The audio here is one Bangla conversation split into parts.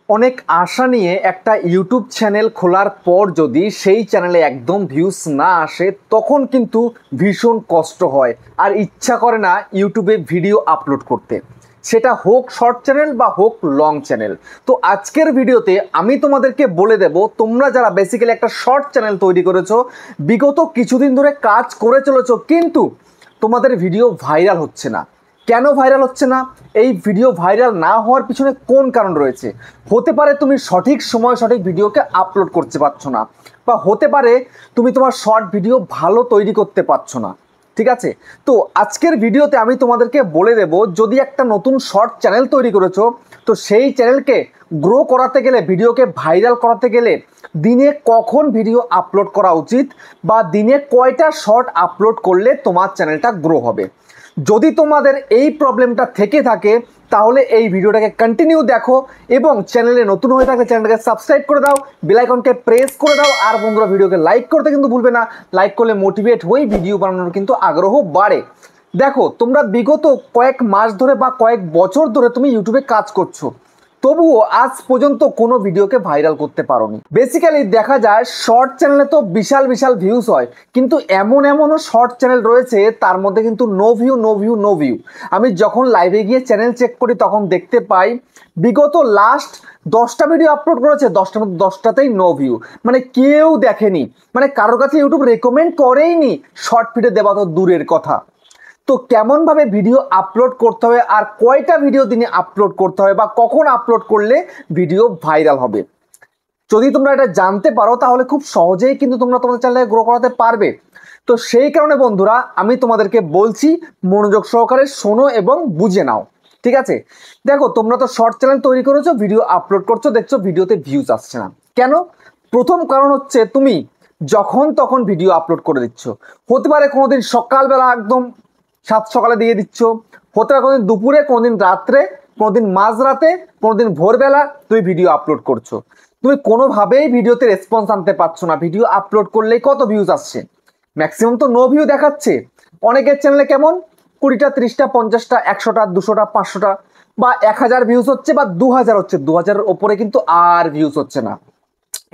অনেক আশা নিয়ে একটা ইউটিউব চ্যানেল খোলার পর যদি সেই চ্যানেলে একদম ভিউজ না আসে তখন কিন্তু ভীষণ কষ্ট হয় আর ইচ্ছা করে না ইউটিউবে ভিডিও আপলোড করতে, সেটা হোক শর্ট চ্যানেল বা হোক লং চ্যানেল। তো আজকের ভিডিওতে আমি তোমাদেরকে বলে দেব, তোমরা যারা বেসিক্যালি একটা শর্ট চ্যানেল তৈরি করেছো, বিগত কিছুদিন ধরে কাজ করে চলেছো কিন্তু তোমাদের ভিডিও ভাইরাল হচ্ছে না। কেন ভাইরাল হচ্ছে না? এই ভিডিও ভাইরাল না হওয়ার পিছনে কোন কারণ রয়েছে? হতে পারে তুমি সঠিক সময় সঠিক ভিডিওকে আপলোড করতে পারছো না, বা হতে পারে তুমি তোমার শর্ট ভিডিও ভালো তৈরি করতে পারছো না। ঠিক আছে, তো আজকের ভিডিওতে আমি তোমাদেরকে বলে দেব, যদি একটা নতুন শর্ট চ্যানেল তৈরি করেছো তো সেই চ্যানেলকে গ্রো করাতে গেলে, ভিডিওকে ভাইরাল করাতে গেলে দিনে কখন ভিডিও আপলোড করা উচিত, বা দিনে কয়টা শর্ট আপলোড করলে তোমার চ্যানেলটা গ্রো হবে। যদি তোমাদের এই প্রবলেমটা থেকে থাকে তাহলে এই ভিডিওটাকে কন্টিনিউ দেখো, এবং চ্যানেলে নতুন হয়ে থাকলে চ্যানেলটাকে সাবস্ক্রাইব করে দাও, বেল আইকনকে প্রেস করে দাও, আর বন্ধুরা ভিডিওকে লাইক করতে কিন্তু ভুলবে না। লাইক করলে মোটিভেট হয়ে ভিডিও বানানোর কিন্তু আগ্রহ বাড়ে। দেখো, তোমরা বিগত কয়েক মাস ধরে বা কয়েক বছর ধরে তুমি ইউটিউবে কাজ করছো, তবুও আজ পর্যন্ত কোনো ভিডিওকে ভাইরাল করতে পারোনি। বেসিক্যালি দেখা যায় শর্ট চ্যানেলে তো বিশাল বিশাল ভিউজ হয়, কিন্তু এমনও শর্ট চ্যানেল রয়েছে তার মধ্যে কিন্তু no view no view no view. আমি যখন লাইভে গিয়ে চ্যানেল চেক করি তখন দেখতে পাই বিগত লাস্ট 10টা ভিডিও আপলোড করেছে, 10টার মধ্যে 10টাতেই নো ভিউ, মানে কেউ দেখেনি, মানে কারোর কাছে ইউটিউব রেকমেন্ড করেইনি শর্ট ভিডিও দেওয়া তো দূরের কথা। তো কেমনভাবে ভিডিও আপলোড করতে হবে, আর কয়টা ভিডিও দিনে আপলোড করতে হবে, বা কখন আপলোড করলে ভিডিও ভাইরাল হবে, যদি তোমরা এটা জানতে পারো তাহলে খুব সহজেই কিন্তু তোমরা তোমাদের চ্যানেলকে গ্রো করাতে পারবে। তো সেই কারণে বন্ধুরা আমি তোমাদেরকে বলছি, মনোযোগ সহকারে শোনো এবং বুঝে নাও। ঠিক আছে, দেখো, তোমরা তো শর্ট চ্যানেল তৈরি করেছো, ভিডিও আপলোড করছো, দেখছো ভিডিওতে ভিউজ আসছে না কেন? প্রথম কারণ হচ্ছে তুমি যখন তখন ভিডিও আপলোড করে দিচ্ছ। হতে পারে কোনোদিন সকালবেলা একদম সাত সকালে দিয়ে দিচ্ছ, হতে পারে কোনোদিন দুপুরে, কোনোদিন রাত্রে, কোনোদিন মাঝরাতে, কোনোদিন ভোরবেলা তুমি ভিডিও আপলোড করছো। তুমি কোনোভাবেই ভিডিওতে রেসপন্স আনতে পারছো না। ভিডিও আপলোড করলেই কত ভিউজ আসছে? ম্যাক্সিমাম তো নো ভিউ দেখাচ্ছে। অনেকের চ্যানেলে কেমন 20টা 30টা 50টা 100টা 200টা 500টা বা 1000 ভিউজ হচ্ছে, বা 2000 হচ্ছে, 2000-এর ওপরে কিন্তু আর ভিউজ হচ্ছে না।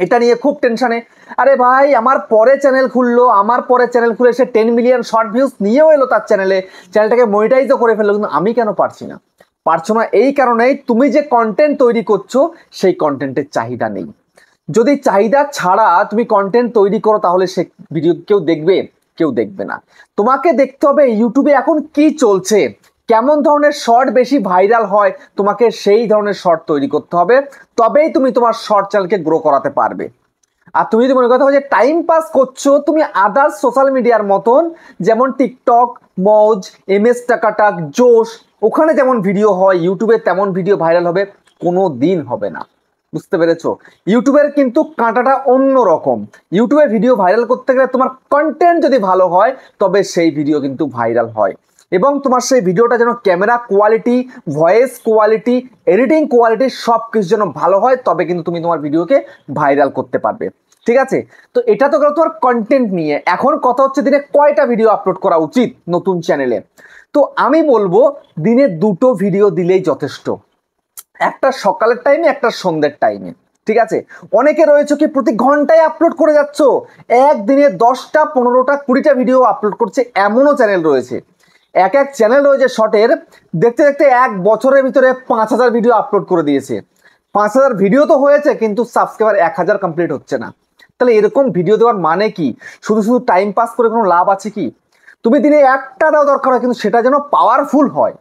এটা নিয়ে খুব টেনশনে, আরে ভাই আমার পরে চ্যানেল খুললো, আমার পরে চ্যানেল খুলে সে 10 মিলিয়ন শর্ট ভিউজ নিয়েও এলো তার চ্যানেলে, চ্যানেলটাকে মনিটাইজও করে ফেললো, কিন্তু আমি কেন পারছি না? পারছো না এই কারণেই তুমি যে কন্টেন্ট তৈরি করছো সেই কন্টেন্টের চাহিদা নেই। যদি চাহিদা ছাড়া তুমি কন্টেন্ট তৈরি করো তাহলে সে ভিডিও কেউ দেখবে? কেউ দেখবে না। তোমাকে দেখতে হবে ইউটিউবে এখন কি চলছে, কেমন ধরনের শর্ট বেশি ভাইরাল হয়, তোমাকে সেই ধরনের শর্ট তৈরি করতে হবে, তবেই তুমি তোমার শর্ট চ্যানেলকে গ্রো করাতে পারবে। আর তুমি যদি মনে করতে হবে যে টাইম পাস করছো, তুমি আদার্স সোশ্যাল মিডিয়ার মতন, যেমন টিকটক, মৌজ, এমএস টাকাটাক, জোশ, ওখানে যেমন ভিডিও হয় ইউটিউবে তেমন ভিডিও ভাইরাল হবে? কোনো দিন হবে না। বুঝতে পেরেছো? ইউটিউবের কিন্তু কাঁটাটা অন্য রকম। ইউটিউবে ভিডিও ভাইরাল করতে গেলে তোমার কন্টেন্ট যদি ভালো হয় তবে সেই ভিডিও কিন্তু ভাইরাল হয়, এবং তোমার সেই ভিডিওটা যেন camera quality, voice quality, editing quality সব কিছু যেন ভালো হয়, তবে কিন্তু তুমি তোমার ভিডিওকে ভাইরাল করতে পারবে। ঠিক আছে, তো এটা তো গেল তোমার কন্টেন্ট নিয়ে। এখন কথা হচ্ছে দিনে কয়টা ভিডিও আপলোড করা উচিত নতুন চ্যানেলে। তো আমি বলবো দিনে 2টো ভিডিও দিলেই যথেষ্ট, একটা সকালের টাইমে, একটা সন্ধ্যের টাইমে। ঠিক আছে, অনেকে রয়েছে কি প্রতি ঘন্টায় আপলোড করে যাচ্ছ, একদিনে 10টা 15টা 20টা ভিডিও আপলোড করছে, এমনও চ্যানেল রয়েছে। এক এক চ্যানেল রয়েছে শর্টের, দেখতে দেখতে 1 বছরের ভিতরে 5000 ভিডিও আপলোড করে দিয়েছে। 5000 ভিডিও তো হয়েছে কিন্তু সাবস্ক্রাইবার 1000 কমপ্লিট হচ্ছে না। তাহলে এরকম ভিডিও দেওয়ার মানে কি? শুধু শুধু টাইম পাস করে কোনো লাভ আছে কি? তুমি দিনে একটা দেওয়া দরকার হয়, কিন্তু সেটা যেন পাওয়ারফুল হয়,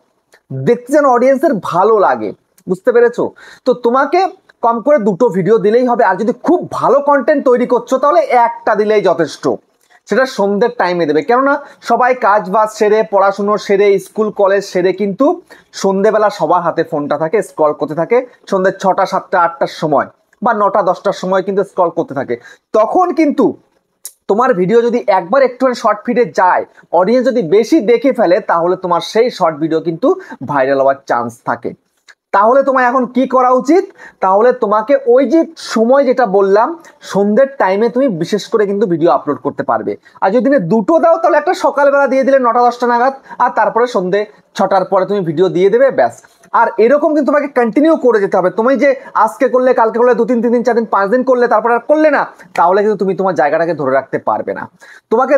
দেখতে যেন অডিয়েন্সের ভালো লাগে। বুঝতে পেরেছো? তো তোমাকে কম করে 2টো ভিডিও দিলেই হবে, আর যদি খুব ভালো কন্টেন্ট তৈরি করছো তাহলে একটা দিলেই যথেষ্ট। সেটা সন্ধ্যের টাইমে দেবে, কেননা সবাই কাজ বাজ সেরে, পড়াশুনো সেরে, স্কুল কলেজ সেরে কিন্তু সন্ধ্যেবেলা সবার হাতে ফোনটা থাকে, স্ক্রল করতে থাকে সন্ধ্যে 6টা 7টা 8টার সময়, বা 9টা 10টার সময় কিন্তু স্ক্রল করতে থাকে। তখন কিন্তু তোমার ভিডিও যদি একবার একটু শর্ট ফিডে যায়, অডিয়েন্স যদি বেশি দেখে ফেলে, তাহলে তোমার সেই শর্ট ভিডিও কিন্তু ভাইরাল হওয়ার চান্স থাকে। তাহলে তোমার এখন কি করা উচিত? তাহলে তোমাকে ওই যে সময় যেটা বললাম, সন্ধ্যের টাইমে তুমি বিশেষ করে কিন্তু ভিডিও আপলোড করতে পারবে। আর যদি দিনে 2টো দাও তাহলে একটা সকালবেলা দিয়ে দিলে 9টা 10টা নাগাদ, আর তারপরে সন্ধ্যে 6টার পরে তুমি ভিডিও দিয়ে দেবে, ব্যাস। আর এরকম কিন্তু তোমাকে কন্টিনিউ করে যেতে হবে। তুমি যে আজকে করলে, কালকে করলে, 2 দিন 3 দিন 4 দিন 5 দিন করলে, তারপর আর করলে না, তাহলে কিন্তু তুমি তোমার জায়গাটাকে ধরে রাখতে পারবে না। তোমাকে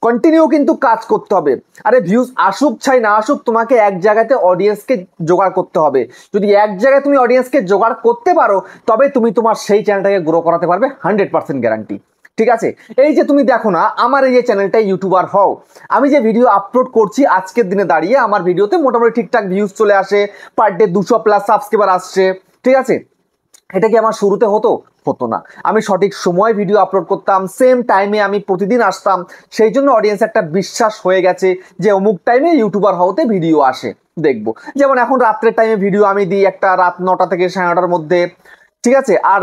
কন্টিনিউ কিন্তু কাজ করতে হবে। আরে ভিউজ আসুক চাই না আসুক, তোমাকে এক জায়গাতে অডিয়েন্সকে জোগাড় করতে হবে। যদি এক জায়গায় তুমি অডিয়েন্সকে জোগাড় করতে পারো, তবে তুমি তোমার সেই চ্যানেলটাকে গ্রো করাতে পারবে, 100% গ্যারান্টি। ঠিক আছে, এই যে তুমি দেখো না আমার এই যে চ্যানেলটাই ইউটিউবার হও, আমি যে ভিডিও আপলোড করছি আজকের দিনে দাঁড়িয়ে আমার ভিডিওতে মোটামুটি ঠিকঠাক ভিউজ চলে আসে, পার ডে 200+ সাবস্ক্রাইবার আসছে। ঠিক আছে, এটা কি আমার শুরুতে হতো? হতো না। আমি সঠিক সময় ভিডিও আপলোড করতাম, সেম টাইমে আমি প্রতিদিন আসতাম, সেই জন্য অডিয়েন্স একটা বিশ্বাস হয়ে গেছে যে অমুক টাইমে ইউটিউবার হওয়াতে ভিডিও আসে দেখবো। যেমন এখন রাত্রের টাইমে ভিডিও আমি দিই, একটা রাত 9টা থেকে 9:30টার মধ্যে। ঠিক আছে, আর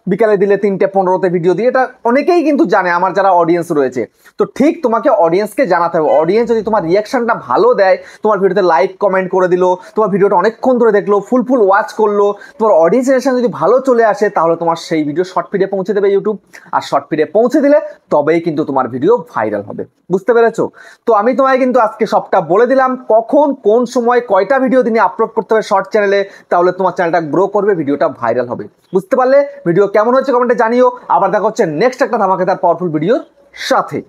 বিকালে দিলে 3:15-তে ভিডিও দিই। এটা অনেকেই কিন্তু জানে আমার যারা অডিয়েন্স রয়েছে। তো ঠিক তোমাকে অডিয়েন্সকে জানাতে হবে। অডিয়েন্স যদি তোমার রিয়াকশনটা ভালো দেয়, তোমার ভিডিওতে লাইক কমেন্ট করে দিল, তোমার ভিডিওটা অনেকক্ষণ ধরে দেখলো, ফুল ওয়াচ করলো, তোমার অডিয়েন্স রিয়াকশন যদি ভালো চলে আসে, তাহলে তোমার সেই ভিডিও শর্ট ফিডে পৌঁছে দেবে ইউটিউব। আর শর্ট ফিডে পৌঁছে দিলে তবেই কিন্তু তোমার ভিডিও ভাইরাল হবে। বুঝতে পেরেছো? তো আমি তোমায় কিন্তু আজকে সবটা বলে দিলাম, কখন কোন সময় কয়টা ভিডিও দিনে আপলোড করতে হবে শর্ট চ্যানেলে, তাহলে তোমার চ্যানেলটা গ্রো করবে, ভিডিওটা ভাইরাল হবে। বুঝতে পারলে? ভিডিও কেমন হচ্ছে কমেন্টে জানিও। আবার দেখা হচ্ছে নেক্সট একটা ধামাকেদার পাওয়ারফুল ভিডিওর সাথে।